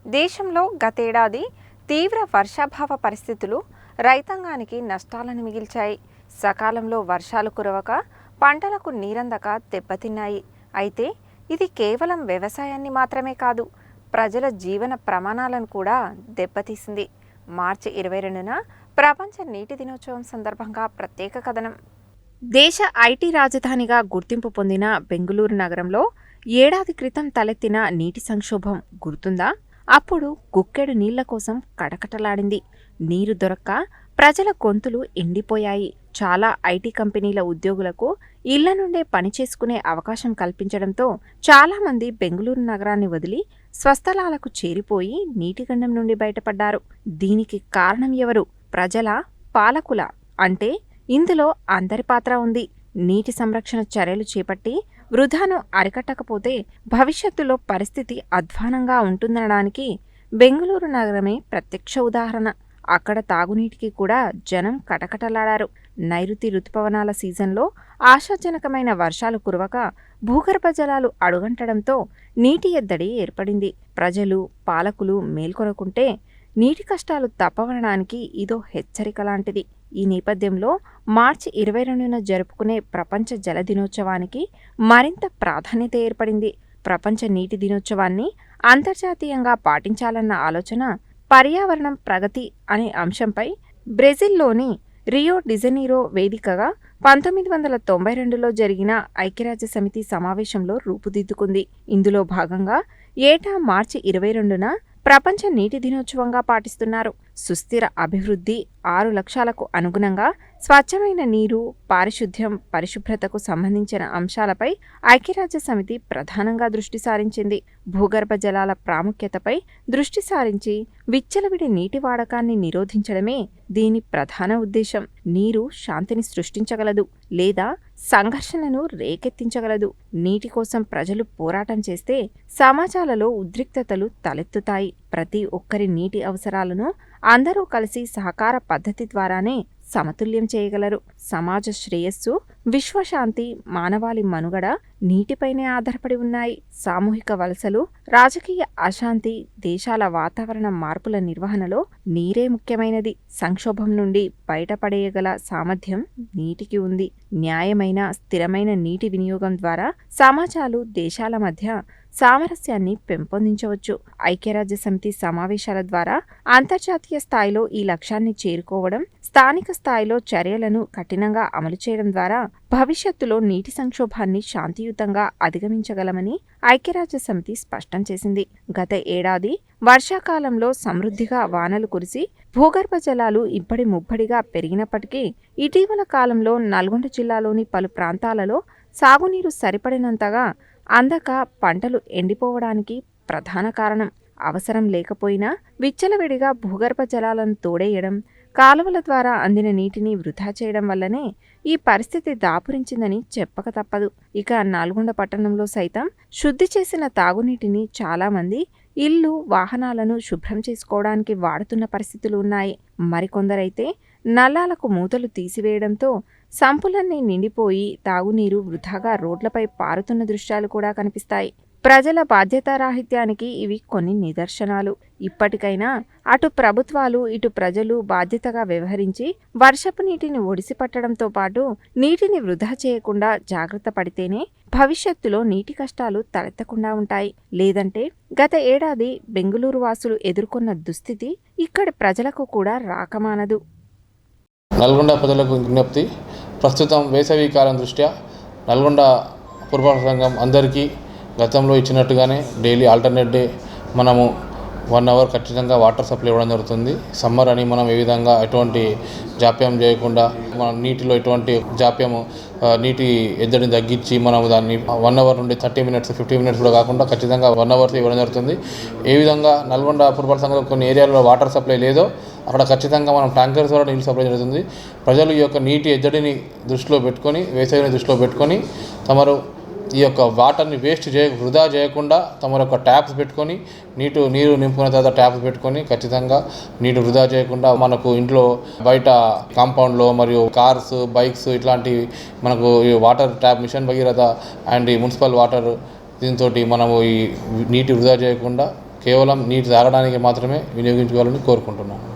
దేశంలో గతేడాది తీవ్ర వర్షాభావ పరిస్థితులు రైతాంగానికి నష్టాలను మిగిల్చాయి. సకాలంలో వర్షాలు కురవక పంటలకు నీరందక దెబ్బతిన్నాయి. అయితే ఇది కేవలం వ్యవసాయాన్ని మాత్రమే కాదు, ప్రజల జీవన ప్రమాణాలను కూడా దెబ్బతీసింది. మార్చి 22న ప్రపంచ నీటి దినోత్సవం సందర్భంగా ప్రత్యేక కథనం. దేశ ఐటీ రాజధానిగా గుర్తింపు పొందిన బెంగుళూరు నగరంలో ఏడాది క్రితం తలెత్తిన నీటి సంక్షోభం గుర్తుందా? అప్పుడు గుక్కెడు నీళ్ల కోసం కటకటలాడింది. నీరు దొరక్క ప్రజల గొంతులు ఎండిపోయాయి. చాలా ఐటీ కంపెనీల ఉద్యోగులకు ఇళ్ల నుండే పనిచేసుకునే అవకాశం కల్పించడంతో చాలామంది బెంగుళూరు నగరాన్ని వదిలి స్వస్థలాలకు చేరిపోయి నీటిగండం నుండి బయటపడ్డారు. దీనికి కారణం ఎవరు? ప్రజల, పాలకుల? అంటే ఇందులో అందరి పాత్ర ఉంది. నీటి సంరక్షణ చర్యలు చేపట్టి వృధాను అరికట్టకపోతే భవిష్యత్తులో పరిస్థితి అధ్వానంగా ఉంటుందనడానికి బెంగుళూరు నగరమే ప్రత్యక్ష ఉదాహరణ. అక్కడ తాగునీటికి కూడా జనం కటకటలాడారు. నైరుతి రుతుపవనాల సీజన్లో ఆశాజనకమైన వర్షాలు కురవక భూగర్భ జలాలు అడుగంటడంతో నీటి ఎద్దడి ఏర్పడింది. ప్రజలు, పాలకులు మేల్కొనకుంటే నీటి కష్టాలు తప్పవనడానికి ఇదో హెచ్చరిక లాంటిది. ఈ నేపథ్యంలో మార్చి 22న జరుపుకునే ప్రపంచ జల దినోత్సవానికి మరింత ప్రాధాన్యత ఏర్పడింది. ప్రపంచ నీటి దినోత్సవాన్ని అంతర్జాతీయంగా పాటించాలన్న ఆలోచన పర్యావరణం ప్రగతి అనే అంశంపై బ్రెజిల్లోని రియో డిజనీరో వేదికగా 1992లో జరిగిన ఐక్యరాజ్య సమితి సమావేశంలో రూపుదిద్దుకుంది. ఇందులో భాగంగా ఏటా మార్చి 22న ప్రపంచ నీటి దినోత్సవంగా పాటిస్తున్నారు. సుస్థిర అభివృద్ధి 6 లక్ష్యాలకు అనుగుణంగా స్వచ్ఛమైన నీరు, పారిశుద్ధ్యం, పరిశుభ్రతకు సంబంధించిన అంశాలపై ఐక్యరాజ్య సమితి ప్రధానంగా దృష్టి సారించింది. భూగర్భ జలాల ప్రాముఖ్యతపై దృష్టి సారించి విచ్చలవిడి నీటి వాడకాన్ని నిరోధించడమే దీని ప్రధాన ఉద్దేశం. నీరు శాంతిని సృష్టించగలదు లేదా సంఘర్షణను రేకెత్తించగలదు. నీటి కోసం ప్రజలు పోరాటం చేస్తే సమాజాలలో ఉద్రిక్తతలు తలెత్తుతాయి. ప్రతి ఒక్కరి నీటి అవసరాలను అందరూ కలిసి సహకార పద్ధతి ద్వారానే సమతుల్యం చేయగలరు. సమాజ శ్రేయస్సు, విశ్వశాంతి, మానవాళి మనుగడ నీటిపైనే ఆధారపడి ఉన్నాయి. సామూహిక వలసలు, రాజకీయ అశాంతి, దేశాల వాతావరణ మార్పుల నిర్వహణలో నీరే ముఖ్యమైనది. సంక్షోభం నుండి బయటపడేయగల సామర్థ్యం నీటికి ఉంది. న్యాయమైన, స్థిరమైన నీటి వినియోగం ద్వారా సమాజాలు, దేశాల మధ్య సామరస్యాన్ని పెంపొందించవచ్చు. ఐక్యరాజ్య సమితి సమావేశాల ద్వారా అంతర్జాతీయ స్థాయిలో ఈ లక్ష్యాన్ని చేరుకోవడం, స్థానిక స్థాయిలో చర్యలను కఠినంగా అమలు చేయడం ద్వారా భవిష్యత్తులో నీటి సంక్షోభాన్ని శాంతియుతంగా అధిగమించగలమని ఐక్యరాజ్య సమితి స్పష్టం చేసింది. గత ఏడాది వర్షాకాలంలో సమృద్ధిగా వానలు కురిసి భూగర్భ జలాలు ఇబ్బడి ముబ్బడిగా పెరిగినప్పటికీ ఇటీవల కాలంలో నల్గొండ జిల్లాలోని పలు ప్రాంతాలలో సాగునీరు సరిపడినంతగా అందక పంటలు ఎండిపోవడానికి ప్రధాన కారణం. అవసరం లేకపోయినా విచ్చలవిడిగా భూగర్భ జలాలను తోడేయడం, కాలువల ద్వారా అందిన నీటిని వృధా చేయడం వల్లనే ఈ పరిస్థితి దాపురించిందని చెప్పక తప్పదు. ఇక నల్గొండ పట్టణంలో సైతం శుద్ధి చేసిన తాగునీటిని చాలామంది ఇల్లు, వాహనాలను శుభ్రం చేసుకోవడానికి వాడుతున్న పరిస్థితులు ఉన్నాయి. మరికొందరైతే నల్లాలకు మూతలు తీసివేయడంతో సంపులన్నీ నిండిపోయి తాగునీరు వృధాగా రోడ్లపై పారుతున్న దృశ్యాలు కూడా కనిపిస్తాయి. ప్రజల బాధ్యతారాహిత్యానికి ఇవి కొన్ని నిదర్శనాలు. ఇప్పటికైనా అటు ప్రభుత్వాలు, ఇటు ప్రజలు బాధ్యతగా వ్యవహరించి వర్షపు నీటిని ఒడిసిపట్టడంతో పాటు నీటిని వృధా చేయకుండా జాగ్రత్త పడితేనే భవిష్యత్తులో నీటి కష్టాలు తలెత్తకుండా ఉంటాయి. లేదంటే గత ఏడాది బెంగుళూరు వాసులు ఎదుర్కొన్న దుస్థితి ఇక్కడి ప్రజలకు కూడా రాకమానదు. నల్గొండ ప్రజలకు విజ్ఞప్తి. ప్రస్తుతం వేసవి కాలం దృష్ట్యా నల్గొండ పురపాలక సంఘం అందరికీ గతంలో ఇచ్చినట్టుగానే డైలీ ఆల్టర్నేట్ డే మనము 1 అవర్ ఖచ్చితంగా వాటర్ సప్లై ఇవ్వడం జరుగుతుంది. సమ్మర్ అని మనం ఏ విధంగా ఎటువంటి జాప్యం చేయకుండా మన నీటిలో ఎటువంటి జాప్యము, నీటి ఎద్దడిని తగ్గించి మనం దాన్ని 1 అవర్ నుండి 30 మినిట్స్ 50 మినిట్స్ కూడా కాకుండా ఖచ్చితంగా 1 అవర్ ఇవ్వడం జరుగుతుంది. ఏ విధంగా నల్గొండ పురపాలక సంఘంలో కొన్ని ఏరియాలలో వాటర్ సప్లై లేదో అక్కడ ఖచ్చితంగా మనం ట్యాంకర్స్ ద్వారా నీళ్ళు సప్లై జరుగుతుంది. ప్రజలు ఈ యొక్క నీటి ఎద్దడిని దృష్టిలో పెట్టుకొని, వేసవిని దృష్టిలో పెట్టుకొని తమరు ఈ యొక్క వాటర్ని వృధా చేయకుండా తమ యొక్క ట్యాప్స్ పెట్టుకొని నీరు నింపుకున్న తర్వాత ట్యాప్స్ పెట్టుకొని ఖచ్చితంగా నీరు వృధా చేయకుండా మనకు ఇంట్లో బయట కాంపౌండ్లో మరియు కార్స్, బైక్స్ ఇట్లాంటివి మనకు ఈ water tap mission Bhagiratha and ఈ మున్సిపల్ వాటర్ దీంతో మనము ఈ నీటి వృధా చేయకుండా కేవలం నీటి తాగడానికి మాత్రమే వినియోగించుకోవాలని కోరుకుంటున్నాను.